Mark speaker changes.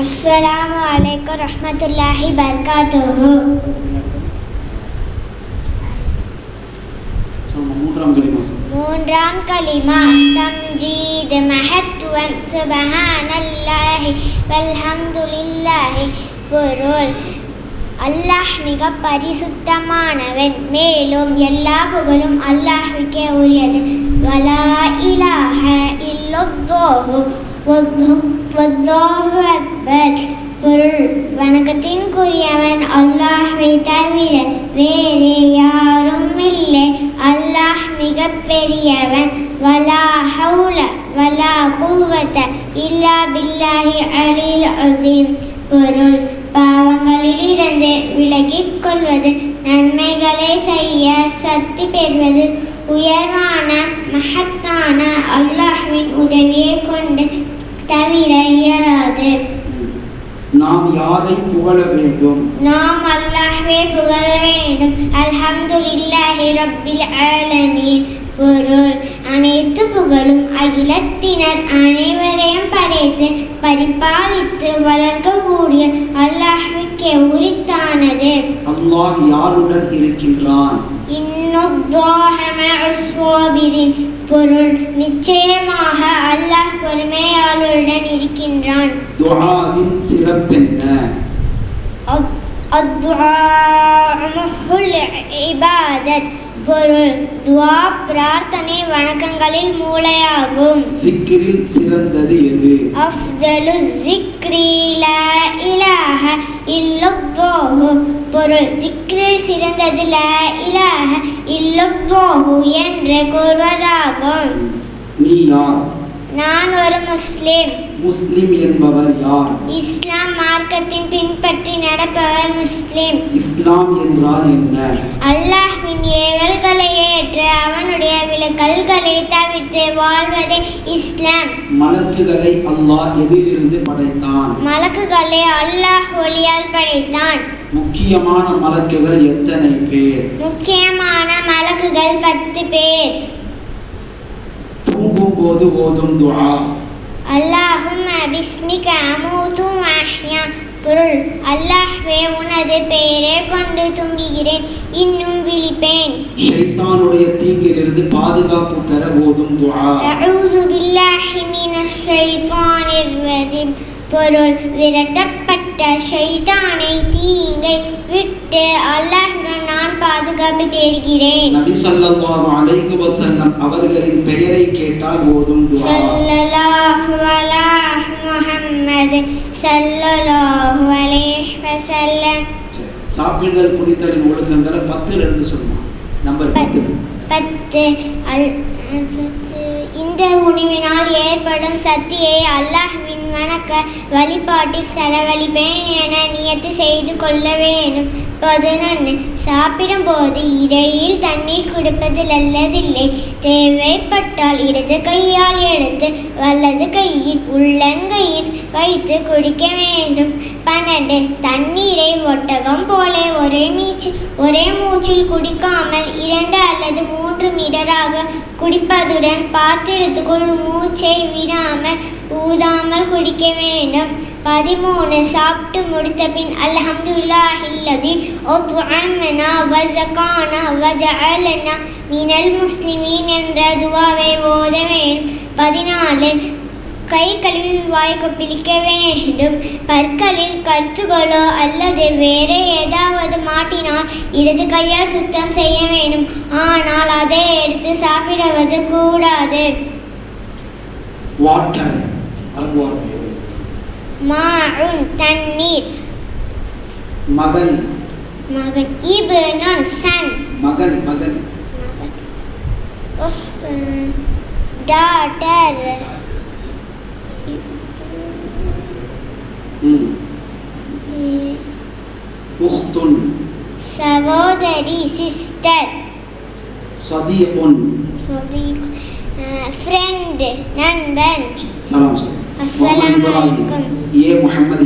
Speaker 1: அஸ்ஸலாமு அலைக்கும் ரஹ்மத்துல்லாஹி பரகாத்துஹு. மூன்றாம் கலிமா தம்ஜீத் மஹத்துவம் சுபஹானல்லாஹி வல்ஹம்துலில்லாஹி. பொருள்: அல்லாஹ் மிக பரிசுத்தமானவன், மேலும் எல்லா புகழும் அல்லாஹ்வுக்கே உரியது. வலா இலாஹ இல்லல்லாஹு வல்லாஹு அக்பர். பொருள்: வணக்கத்திற்குரியவன் அல்லாஹ்வை தவிர வேறு யாரும் இல்லை. அல்லாஹ் மிக பெரியவன். வலா ஹவுல வலா குவத இல்லா பில்லாஹி அலில் அஸீம். பொருள்: பாவங்களிலிருந்து விலகிக் கொள்வது, நன்மைகளை செய்ய சக்தி பெறுவது, உயர்வான மகத்தான அல்லாஹ்வின் உதவியை கொண்டு தவிர இயலாது.
Speaker 2: நாம் யாரை புகழ வேண்டும்?
Speaker 1: நாம் அல்லாஹ்வை புகழ வேண்டும். அல்ஹம்துலில்லாஹி ரப்பில் ஆலமீன். பொருள்: அனைத்து புகழும் அகிலத்தினர் அனைவரையும் படைத்து பரிபாலித்து வளர்க்கக்கூடிய அல்லாஹ்வுக்கே உரித்தானது.
Speaker 2: அல்லாஹ் யாருடன் இருக்கின்றான்?
Speaker 1: பொருள்: நிச்சயமாக அல்லாஹ் பொறுமையாளருடன் இருக்கின்றான்.
Speaker 2: துஆவின் சிறப்பென்ன?
Speaker 1: இபாதத். பொருள்: துஆ பிரார்த்தனை வணக்கங்களில் மூளையாகும்.
Speaker 2: திக்ரில் சிறந்தது எது?
Speaker 1: அஃதலு ஸிக்ரி லா இலாஹ இல்லல்லாஹு. பொருள்: திக்ரில் சிறந்தது லா இலாஹ இல்லல்லாஹு என்று கூறுவதாகும்.
Speaker 2: நீ யார்?
Speaker 1: நான் ஒரு முஸ்லிம்.
Speaker 2: முஸ்லிம் என்பவர் யார்?
Speaker 1: இஸ்லாம் மார்க்கத்தின் பின்பற்றி நடப்பவர் முஸ்லிம்.
Speaker 2: இஸ்லாம் என்றால் என்ன?
Speaker 1: அல்லாஹ்வின் ஏவல்களை ஏற்று அவனுடைய விலக்கல்களை தவிர்த்து வாழ்வதே இஸ்லாம்.
Speaker 2: மலக்குகளை அல்லாஹ் எதிலிருந்து படைத்தான்?
Speaker 1: மலக்குகளை அல்லாஹ் ஒளியால் படைத்தான்.
Speaker 2: முக்கியமான மலக்குகள் எத்தனை பேர்?
Speaker 1: முக்கியமான மலக்குகள் 10 பேர்.
Speaker 2: தூங்கும் போது ஓதும் துஆ.
Speaker 1: அல்லாஹும்ம பிஸ்மிக அமூது வ அஹ்யா. பொருள்: அல்லாஹ்வே, உனது பெயரை கொண்டு தூங்குகிறேன், இன்னும் விழிப்பேன்.
Speaker 2: ஷைத்தானுடைய தீங்கிலிருந்து பாதுகாப்பு பெற ஓதும் துஆ.
Speaker 1: அஊது பில்லாஹி மினஷ் ஷைத்தானிர் ரஜீம். பொருள்: விரட்டப்பட்ட ஷைத்தானை தீங்கை விட்டு அல்லாஹ்வுடன் நான் பாதுகாப்பு தேடுகிறேன்.
Speaker 2: நபி ஸல்லல்லாஹு அலைஹி வஸல்லம் அவர்களின் பெயரை கேட்டால் ஓதும் துஆ.
Speaker 1: ஸல்லல்லாஹு அலா முஹம்மது ஸல்லல்லாஹு அலைஹி வஸல்லம்.
Speaker 2: சாப்பிடுதல் குடித்தலின் ஒழுக்கங்களை 10 இருந்து சொல்லுமா? நம்பர் 10.
Speaker 1: இந்த உணவினால் ஏற்படும் சக்தியை அல்லாஹ்வின் வணக்க வழிபாட்டில் செலவழிப்பேன் என நியத்து செய்து கொள்ள வேண்டும். 11. சாப்பிடும்போது இடையில் தண்ணீர் குடிப்பது நல்லதில்லை. தேவைப்பட்டால் இடது கையால் எடுத்து வலது கையில் உள்ளங்கையில் வைத்து குடிக்க வேண்டும். 12. தண்ணீரை ஒட்டகம் போல ஒரே மூச்சில் குடிக்காமல் 2 அல்லது 3 மீட்டராக குடிப்பதுடன் பாத்திரத்துக்குள் மூச்சை விடாமல் ஊதாமல் குடிக்க வேண்டும். 13. சாப்பிட்டு முடித்த பின் அல்ஹம்துலில்லாஹில்லதி அத்அமனா வ ஸகானா வ ஜஅலனா மினல் முஸ்லிமீன் என்ற துஆவை ஓத வேண்டும். 14. கை கழுவி வாய் கொப்பளிக்க வேண்டும். பற்களில் கருத்துகளோ அல்லது வேறு ஏதாவது மாட்டினால் இடது கையால் சுத்தம் செய்ய வேண்டும். ஆனால் அதை எடுத்து சாப்பிடுவது கூடாது.
Speaker 2: வாட்டர்
Speaker 1: மாஉன் தண்ணீர்.
Speaker 2: மகன்
Speaker 1: இப்னுன் சன்.
Speaker 2: மகன்
Speaker 1: டாட்டர்.
Speaker 2: உக்துன்
Speaker 1: சகோதரி சிஸ்டர்.
Speaker 2: சதீகுன்
Speaker 1: ஃப்ரெண்ட் நண்பன்.
Speaker 2: சலாம்.
Speaker 1: அஸ்ஸலாமு அலைக்கும்.
Speaker 2: முஹம்மது